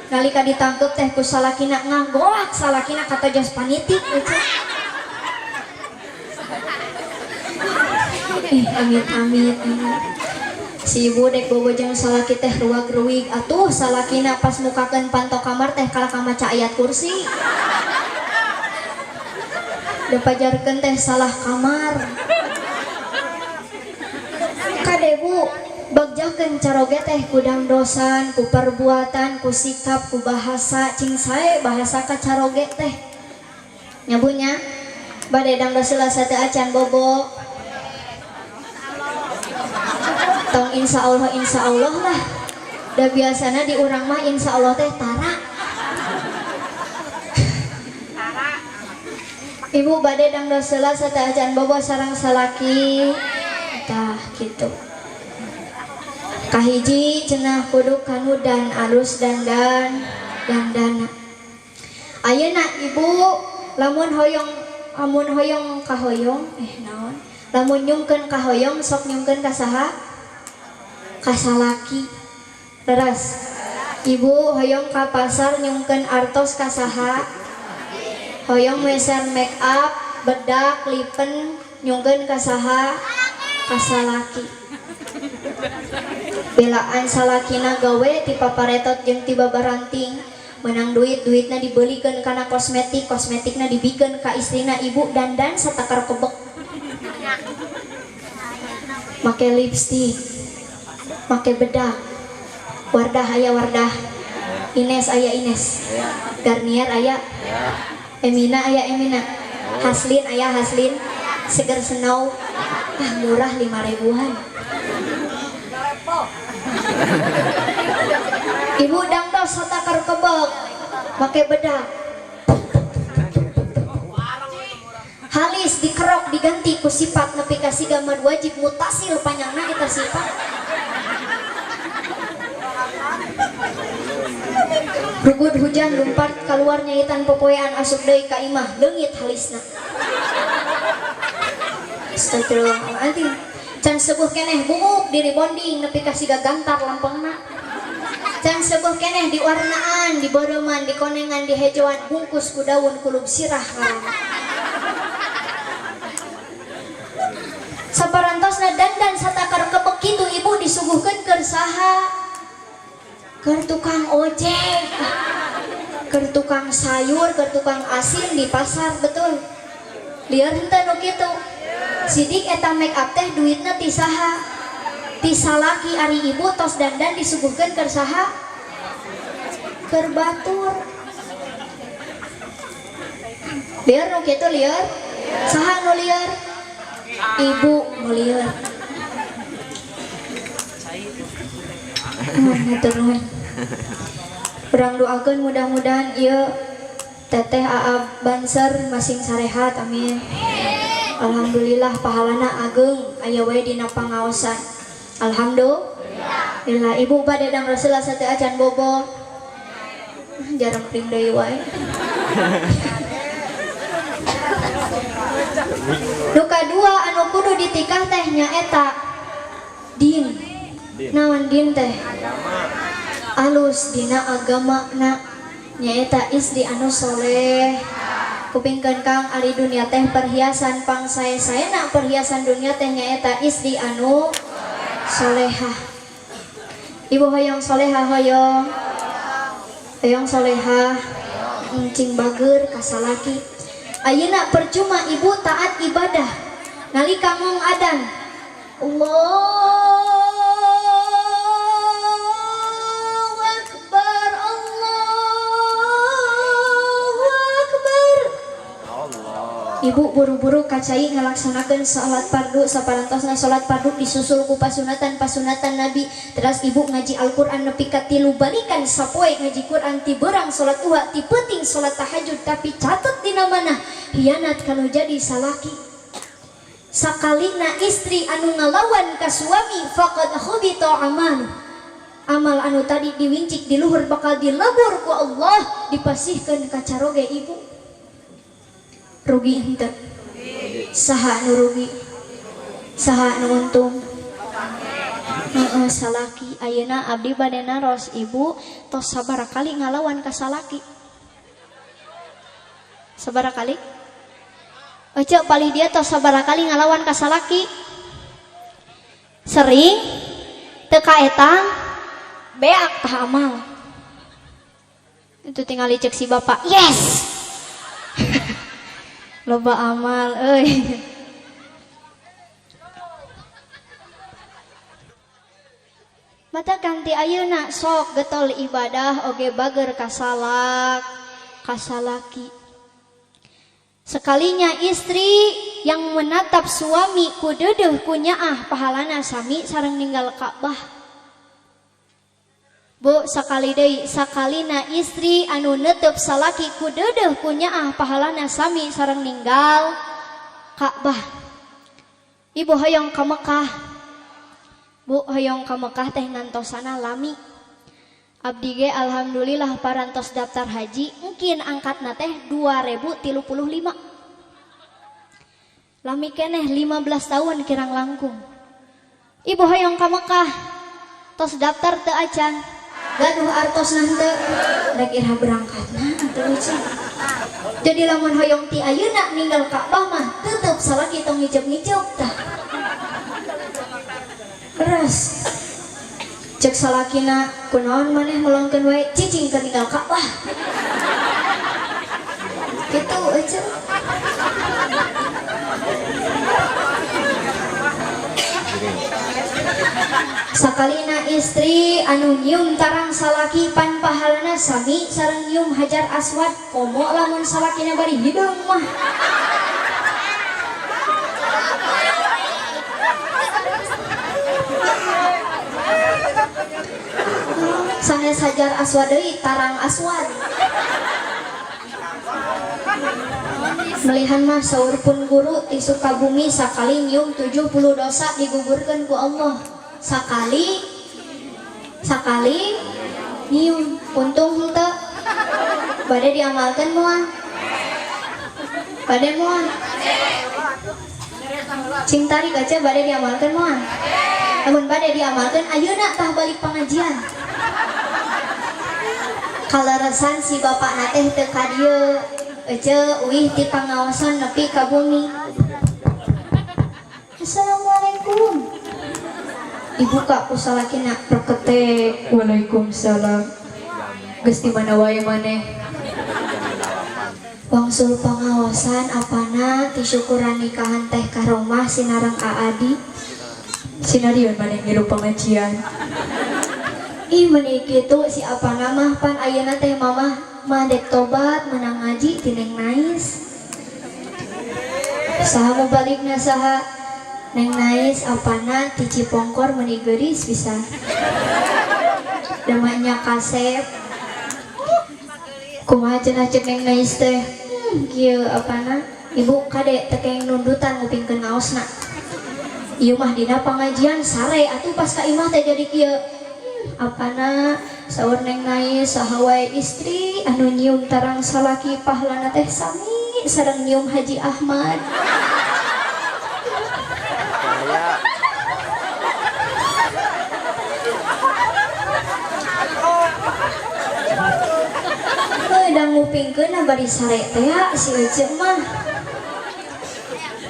Nalika ditangkep teh ku salakina ngagoak salakina kata jos panitik Ece. Amit. Si ibu dek bobo jeung salaki teh ruwag-ruwig atuh salakina pas mukakeun panto kamar teh kalaka maca ayat kursi. Da pajarkeun teh salah kamar. Kade bu bagjakeun caroge teh ku dangdosan, ku perbuatan, ku sikap, ku bahasa cing sae bahasa ka caroge teh. Nyabunya bade dangdos heula sateu acan bobo. Tong insya Allah lah. Da biasana di urang mah insya Allah teh tara. Ibu bade dangdos heula sateu acan bobo sareng salaki. Tah kitu. Kahiji cenah kudu kanu dan alus dandan dandana. Ayeuna ibu lamun hoyong kahoyong naon? Lamun nyungkeun kahoyong sok nyungkeun ka saha? Ka salaki. Leres. Ibu hoyong ka pasar nyungkeun artos ka saha? Hoyong meser make up, bedak, lipen nyungkeun ka saha? Ka salaki. Belaan salakina gawe ti paparetot jeung ti babaranting menang duitna dibelikeun kana kosmetikna dibikeun ka istrina ibu dandan satakar kebek make lipstik make bedak Wardah aya Wardah Ines aya Ines Garnier aya Emina aya Emina Haslin aya Haslin Seger Snow murah 5.000-an. Ibu dangdos satakar kebek make bedak halis dikerok diganti ku sifat nepi ka sigamad wajib mutasil panjangna eta sifat. Rugud hujan lumpat keluar nyaitan popoean asup deui ka imah leungit halisna. Astagfirullahaladzim. Can sebuh keneh bunguk diri bonding nepi ka siga gantar lampengna. Can sebuh keneh diwarnaan, dibodoman, dikonengan, dihejoan, bungkus ku daun kulub sirah ngaranna. Saparantosna dandan satakar kebek kitu ibu disuguhkeun keur saha? Keur tukang ojek. Keur tukang sayur, keur tukang asin di pasar, betul. Lieur henteu nu kitu. sidik eta make up teh duitna ti saha? Ti salaki ari ibu tos dandan disuguhkeun keur saha? Keur batur. Lieur nu kitu lieur? Saha nu lieur? Ibu nu lieur. Hatur nuhun. Urang doakeun mudah-mudahan ieu teteh Aab Banser masing sarehat amin. Alhamdulillah pahalana ageng aya we dina pangaosan. Alhamdulillah. Ibu bade dang Rasulullah sateu acan bobo. Jarang pring deui wae. Nu kadua anu kudu ditikah teh nyaeta din. Naon din teh? Alus dina agamana nyaeta istri anu soleh. Kupingkeun Kang ari dunia teh perhiasan pangsae-saena perhiasan dunia teh nyaeta istri anu solehah. Ibu hoyong solehah hoyong. Hoyong solehah. Encing bager ka salaki. Ayeuna percuma ibu taat ibadah nalika mung adzan. Allahu Akbar, Allahu Akbar. Ibu buru-buru kacai ngalaksanakeun salat fardu saparantosna salat fardu disusul ku pasunatan Nabi. Terus ibu ngaji Al-Qur'an nepi ka 3 balikan sapoe ngaji Qur'an ti beurang salat duha ti peuting salat tahajud tapi catet dina manah hianat kalau jadi salaki. Sakalina istri anu ngalawan ka suami faqad khubita amal. Amal anu tadi diwincik di luhur bakal dilebur ku Allah dipasihkeun ka caroge ibu. Rugi henteu? Saha nu rugi? Saha nu untung? Salaki. Ayeuna abdi bade naros ibu tos sabaraha kali ngalawan ka salaki? Sabaraha kali? Ece palih dia tos sabaraha kali ngalawan ka salaki? Sering? Teu kaetang? Beak tah amal. Itu tinggal dicek si bapak. Yes. Loba amal euy. Mata kanti ayeuna sok getol ibadah oge bager kasalak kasalaki. Sekalinya istri yang menatap suami ku deudeuh ku nyaah pahalana sami sareng ninggal Ka'bah. Bu sakali deui sakalina istri anu netep salaki ku deudeuh ku nyaah pahalana sami sareng ninggal Ka'bah. Ibu hoyong ka Mekah. Bu hoyong ka Mekah teh ngantosana lami. Abdi ge alhamdulillah parantos daftar haji mungkin angkatna teh 2035. Lami keneh 15 tahun kirang langkung. Ibu hoyong ka Mekah. Tos daftar teu acan. Gaduh artos nanti rek irah berangkatna terus. Jadi lamun hoyong ti ayeuna ninggal Ka'bah mah tetep salaki tong ngijep-ngijep tah. Keras. Cek salakina kunaon maneh melongkeun wae cicing ke ninggal Ka'bah. Kitu aja. Sakalina istri anu nyium tarang salaki pan pahalana sami sareng nyium hajar aswad komo lamun salakina bari hidung mah. Sanes hajar aswad deui tarang aswad. Melihan mah saur pun guru ti Sukabumi sakali nyium 70 dosa digugurkeun ku Allah. Sakali nyium untung henteu bade diamalkeun moal bade moal cing tarik aja bade diamalkeun moal namun bade diamalkeun ayeuna tah balik pengajian kaleresan si bapakna teh teu ka dieu ece uih ti pangaosan nepi ka bumi. Assalamualaikum. Dibuka ku salakina preketek. Waalaikumsalam. Geus di mana wae maneh? wangsul pangawasan apana ti syukuran nikahan teh karomah sinarang Aadi sinarion mana yang ngiru pengajian ih menik gitu si apana mah pan ayeuna teh mamah mah dek tobat menang ngaji tineng nais saha mau balikna saha neng nais apana ti Cipongkor menik geuris bisa namanya kasep kumaha cenah cek neng nais teh kieu apana ibu kade tekeng nundutan ngupingkeun ngaosna ieu mah dina pangajian sare atuh pas ka imah teh jadi kieu apana saur neng nais saha wae istri anu nyium tarang salaki pahlana teh sami sareng nyium Haji Ahmad dan ngupingkeun bari sare teh si Ece mah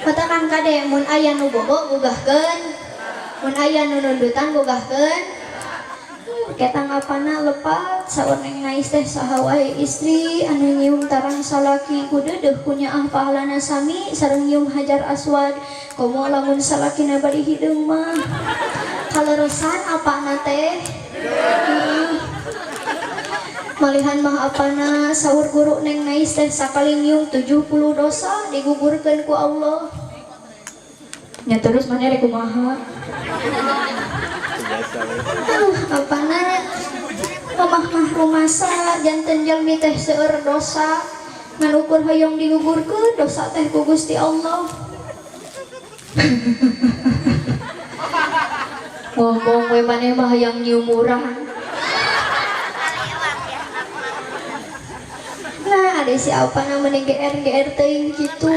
katakan kade mun aya nu bobo gugahkeun mun aya nu nundutan gugahkeun Ketang apana lepat saur neng nais teh saha wae istri anu nyium tarang salaki kudeuh punya pahalana sami sareng nyium Hajar Aswad komo lamun salakina bari hideung mah kaleresan apana teh malihan mah apana saur guru neng nais teh sakali nyium 70 dosa digugurkeun ku Allah nya terus mana rek kumaha apana mamah mah rumasa janten jalmi teh seueur dosa ngan ukur hoyong digugurkeun dosa teh ku Gusti Allah ngomong we maneh mah hayang nyium urang nah ada si apana meuni GR teuing kitu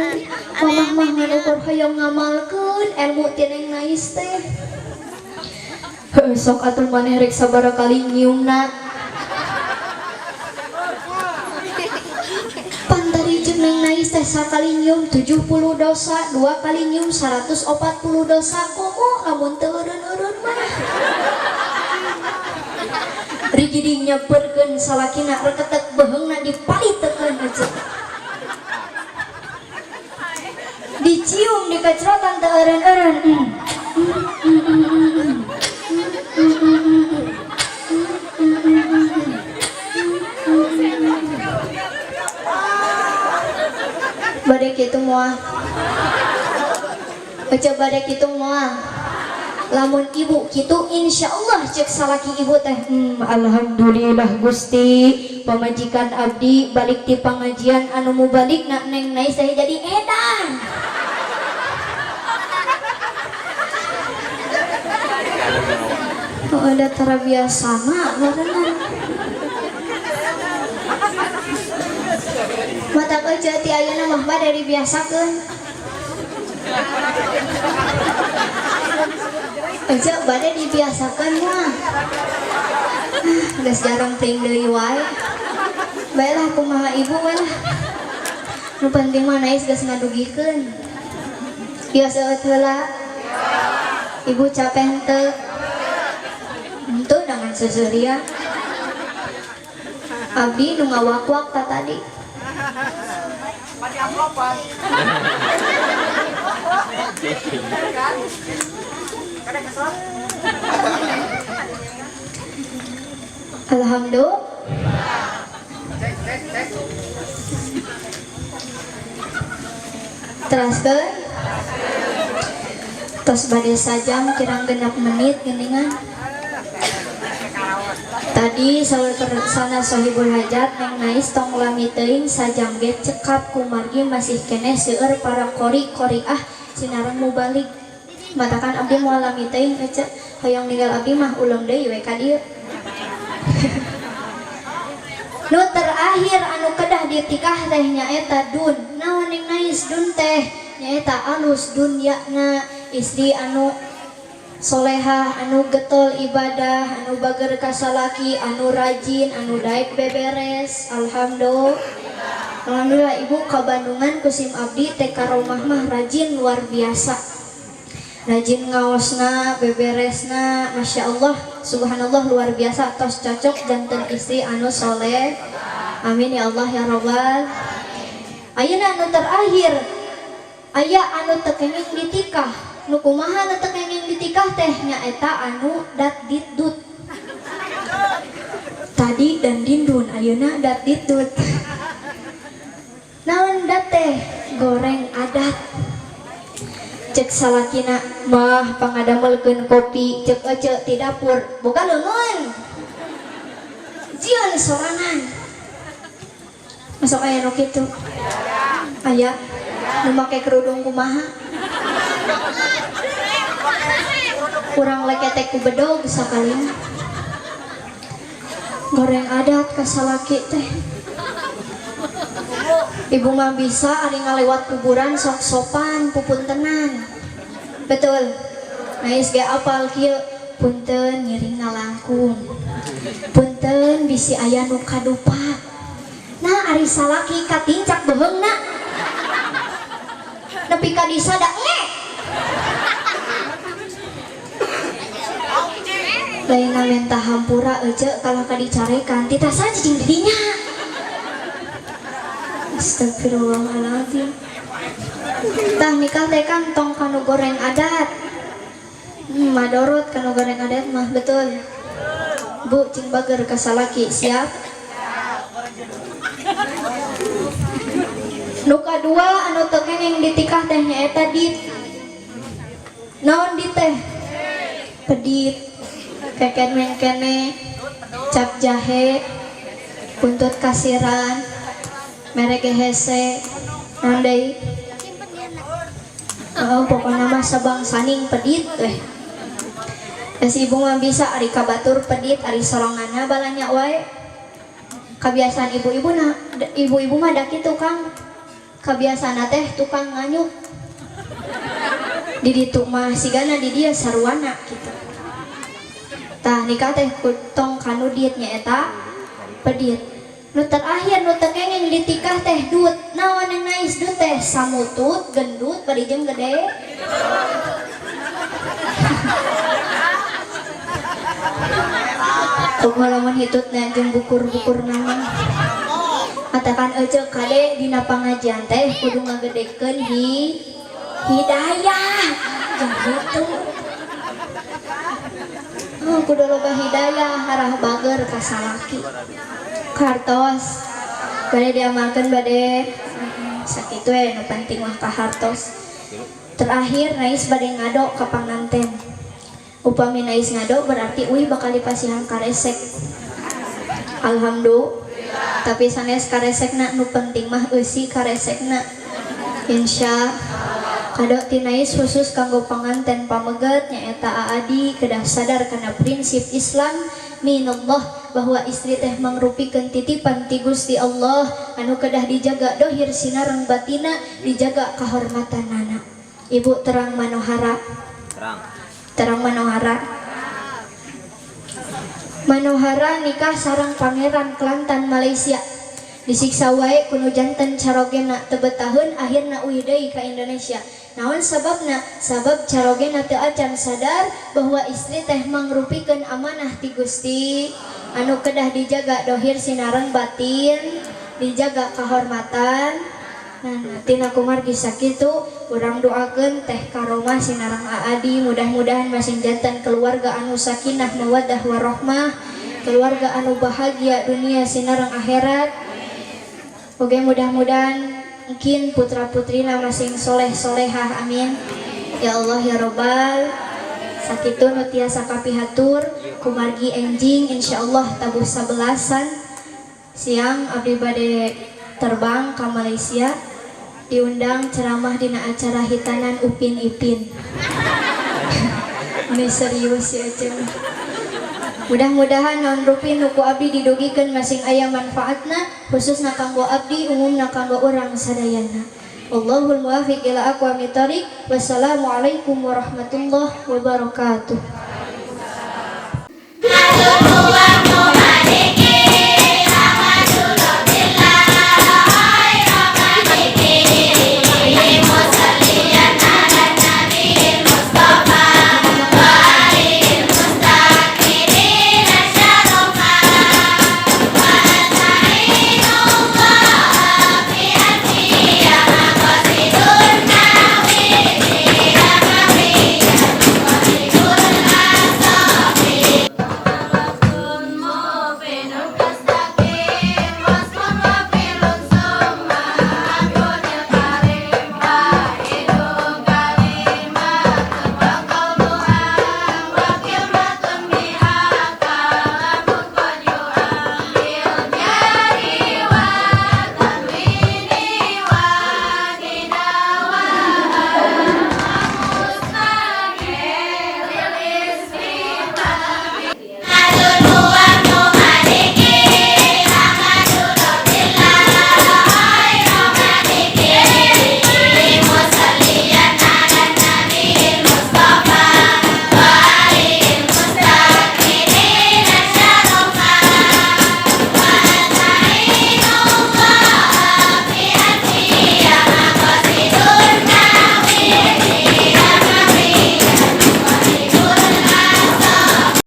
mamah mah ngan ukur hoyong ngamalkeun ilmu ti neng nais teh sok atuh maneh rek sabaraha kali nyiumna pantari jeung neng nais teh sakali nyium 70 dosa 2 kali nyium 140 dosa komo lamun teu eureun-eureun mah rigidi nyebutkeun salakina reketek beheungna dipalitekeun aja dicium dikecrotan teu eureun-eureun badai kitu moal baca badai kitu moal lamun ibu kitu insyaallah cek salaki ibu teh alhamdulillah Gusti pamajikan abdi balik di pengajian anu mu balik nak neng nais teh jadi edan oh ada tara biasa mah ngaranna mata kerja ti ayeuna mah bade dibiasakeun aja bade dibiasakeun mah geus jarang ting deui wae baelah kumaha ibu we lah nu penting mah nais geus ngadugikeun ieu seueut heula ibu capek henteu henteu dengan seseria abdi nu ngawak-wak ta tadi alhamdulillah teraskeun tos bade sajam kirang 6 menit geuningan tadi saur tersana sohibul hajat neng nais tong lami teuing sajam ge cekap kumargi masih keneh seueur para qori-qoriah sinareng mu balik matakan abdi moal lami teuing ece hoyong ninggal abdi mah ulang deui we ka dieu nu terakhir anu kedah ditikah teh nyaeta dun naon neng nais dun teh nyaeta alus dunyana istri anu solehah anu getol ibadah anu bager kasalaki anu rajin anu daek beberes alhamdulillah ibu ka Bandungan kusim abdi teh karomah mah rajin luar biasa rajin ngaosna beberesna masya Allah subhanallah luar biasa tos cocok janten istri anu soleh amin ya Allah ya robbal Ayeuna anu terakhir aya anu teu kenging ditikah. Nu kumaha anu teu kenging ditikah teh nyaeta anu dat ditdut. Tadi dan dindun ayeuna dat ditdut. Naon dat teh? Goreng adat. Cek salakina mah pangadamelkeun kopi cek ece ti dapur boga leungeun. Jian sorangan. Masuk aya nu kitu. Aya nu make kerudung kumaha? Kurang leketek ku bedog sakalina. Goreng adat ka salaki teh. Ibu mah bisa ari ngalewat kuburan sok sopan pupuntenan. Betul. Nais ge apal kieu punten ngiring ngalangkung. Punten bisi aya nu kadupa. Nah ari salaki katincak beheungna. Nepi ka disada lain menta hampura ece kalau kadicarekan tita saja cing didinya. Astagfirullahaladzim. Tah nikah teh kantong kanu goreng adat. Madorot kanu goreng adat mah betul. Bu cing bager ka salaki siap? Nu kadua anu teu kenging ditikah teh nyaeta dit. Naon dit teh? Pedit. Keken mengkene, cap jahe, buntut kasiran, merek hese, nandai. Pokoknya mah sabang saning pedit weh. Si ibu mah bisa ari kabatur pedit, ari soronganna balanya wae. Kebiasaan ibu-ibu mah da kitu Kang. Kebiasaan teh tukang nganyuk. Di ditu mah sigana di dia sarwana gitu. Tah nikah teh kutong kanu diet nyaeta pedit. Nu terakhir nu teu kenging ditikah teh dut. Naon yang nais dut teh? Samutut, gendut, barijem gede. Pengalaman hitutna jeung bukur-bukur nama. Katakan ece kade dina pangajian teh kudu ngagedekeun hidayah. Jeung kitu. Kudu loba hidayah harah bager ka salaki. Kartos bade diamalkeun bade sakitu nu penting mah ka hartos. Terakhir nais bade ngado ka panganten. Upami nais ngado berarti uih bakal dipasihan karesek. Alhamdulillah. Tapi sanes karesekna nu penting mah eusi karesekna. Insya kado tinais khusus kanggo panganten pamegat nyaeta aadi kedah sadar kana prinsip Islam minallah bahwa istri teh mangrupikeun titipan ti Gusti Allah anu kedah dijaga dohir sinareng batina dijaga kahormatanana. Ibu terang manohara. Terang manohara. Manohara nikah sareng Pangeran Kelantan Malaysia. Disiksa wae kuno janten carogena teu betahun akhirna uih deui ka Indonesia. Naon sababna? Sabab carogena teu acan sadar bahwa istri teh mangrupikeun amanah ti Gusti anu kedah dijaga dohir sinareng batin, dijaga kahormatan. Nah, tina kumargi sakitu urang doakeun teh karomah sinareng aadi mudah-mudahan masing janten keluarga anu sakinah mawaddah warahmah, keluarga anu bahagia dunia sinareng akhirat. Oke, mudah-mudahan mungkin putra-putrina masing soleh-solehah, amin. Ya Allah ya Robbal. Sakitu nu tiasa kapihatur kumargi enjing insyaallah tabuh 11-an siang abdi bade terbang ke Malaysia diundang ceramah dina acara hitanan Upin Ipin. Ini serius ya ceng. Mudah-mudahan non rupi nuku abdi didugikeun masing aya manfaatna khususna kanggo abdi umumna kanggo urang sadayana. Allahul muwaffiq ila aqwamit thoriq. Wassalamualaikum warahmatullahi wabarakatuh.